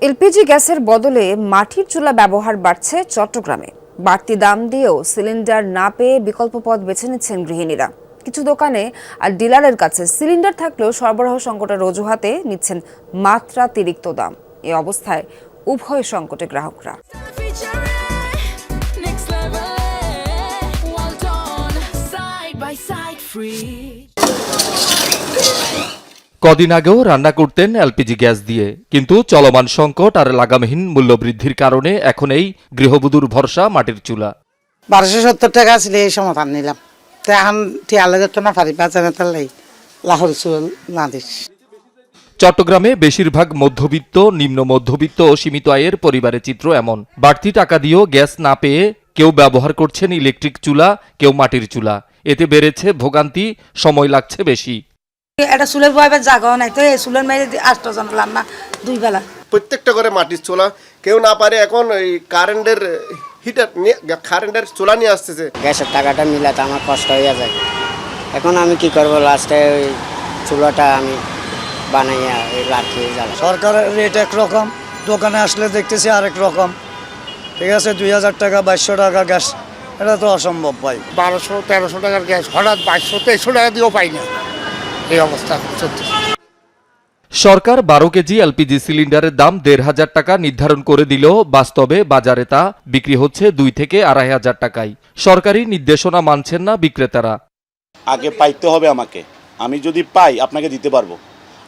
LPG গ্যাসের বদলে মাটির চুলা ব্যবহার বাড়ছে চট্টগ্রামে। বাড়তি দাম দিয়েও সিলিন্ডার না পেয়ে বিকল্প পথ বেছে নিচ্ছেন গৃহিণীরা। কিছু দোকানে আর ডিলারের কাছে সিলিন্ডার থাকলেও সরবরাহ সংকটের অজুহাতে নিচ্ছেন মাত্রাতিরিক্ত দাম। এ অবস্থায় উভয় সংকটে গ্রাহকরা। কদিন আগেও রান্না করতেন এলপিজি গ্যাস দিয়ে, কিন্তু চলমান সংকট আর লাগামহীন মূল্যবৃদ্ধির কারণে এখন এই গৃহবধূর ভরসা মাটির চুলা। 1270 টাকা ছিল এই সমাধান নিলাম, এখন টিয়ালে যেত না পারি বাজারে তাহলে লাহোর চুল না দিস। চট্টগ্রামে বেশিরভাগ মধ্যবিত্ত, নিম্ন মধ্যবিত্ত ও সীমিত আয়ের পরিবারের চিত্র এমন। বাড়তি টাকা দিয়েও গ্যাস না পেয়ে কেউ ব্যবহার করছেন ইলেকট্রিক চুলা, কেউ মাটির চুলা। এতে বেড়েছে ভোগান্তি, সময় লাগছে বেশি। এটা চুলের বয়বের জায়গা নাই তো, এই চুলের মেরে 8 জন না 2 বেলা। প্রত্যেকটা করে মাটির চুলা, কেউ না পারে এখন ওই কারেন্টের হিটার কারেন্টের চুলা নিয়ে আসতেছে। গ্যাসের টাকাটা মিলাতে আমার কষ্ট হয়ে যায়। এখন আমি কি করবো, লাস্টে ওই চুলাটা আমি বানাইয়া রাখি জ্বালা। সরকারের রেট একরকম, দোকানে আসলে দেখতেছি আরেক রকম। ঠিক আছে, 2000 টাকা 2200 টাকা গ্যাস, এটা তো অসম্ভব ভাই। 1200-1300 টাকার গ্যাস হঠাৎ 2200-2300 টাকা দিয়েও পাই না, এই অবস্থা চলতেছে। সরকার 12 কেজি এলপিজি সিলিন্ডারের দাম 1500 টাকা নির্ধারণ করে দিলেও বাস্তবে বাজারে তা বিক্রি হচ্ছে 2 থেকে 2500 টাকায়। সরকারি নির্দেশনা মানছেন না বিক্রেতারা। আগে পাইতে হবে আমাকে, আমি যদি পাই আপনাকে দিতে পারবো,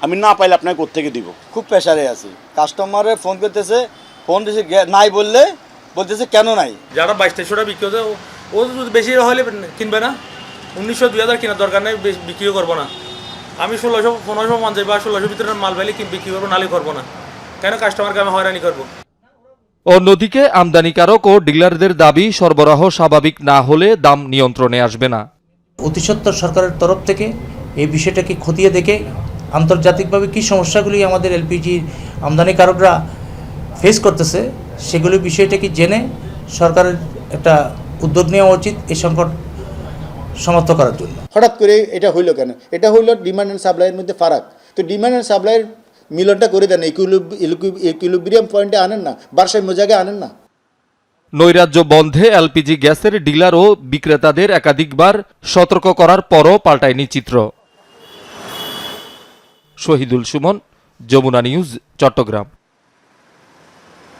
আমি না পাইলে আপনাকে কোত্থেকে দিব। খুব প্রেশারে আছি, কাস্টমারে ফোন করতেছে, ফোন দিয়েছে নাই বললে বলতেছে কেন নাই। যারা 2200 টাকা বিক্রি হচ্ছে ও যদি বেশি হলে কিনবে না, 1900-2000 কেনার দরকার নেই, বিক্রিও করবো না। আমি 1600-1500 বা 1600 ভিতরে মাল পাইলে বিক্রি করবো, নালে করবো না। কেন কাস্টমারকে আমি হয়রানি করবো? অন্যদিকে আমদানিকারক ও ডিলারদের দাবি, সরবরাহ স্বাভাবিক না হলে দাম নিয়ন্ত্রণে আসবে না। অতি সত্বর সরকারের তরফ থেকে এই বিষয়টাকে খতিয়ে দেখে আন্তর্জাতিকভাবে কী সমস্যাগুলি আমাদের এলপিজি আমদানিকারকরা ফেস করতেছে, সেগুলি বিষয়টাকে জেনে সরকারের একটা উদ্যোগ নেওয়া উচিত এই সংকট সমাপ্ত করার জন্য। হঠাৎ করে এটা হইলো কেন? এটা হইলো ডিমান্ড অ্যান্ড সাপ্লাইয়ের মধ্যে ফারাক। তো ডিমান্ড অ্যান্ড সাপ্লাইয়ের মিলনটা করে দেন, ইকুইলিব্রিয়াম পয়েন্টে আনেন না, ভারসাম্য জায়গায় আনেন না। নৈরাজ্য বন্ধে এলপিজি গ্যাসের ডিলার ও বিক্রেতাদের একাধিকবার সতর্ক করার পরও পাল্টায়নি চিত্র। শহীদুল সুমন, যমুনা নিউজ, চট্টগ্রাম।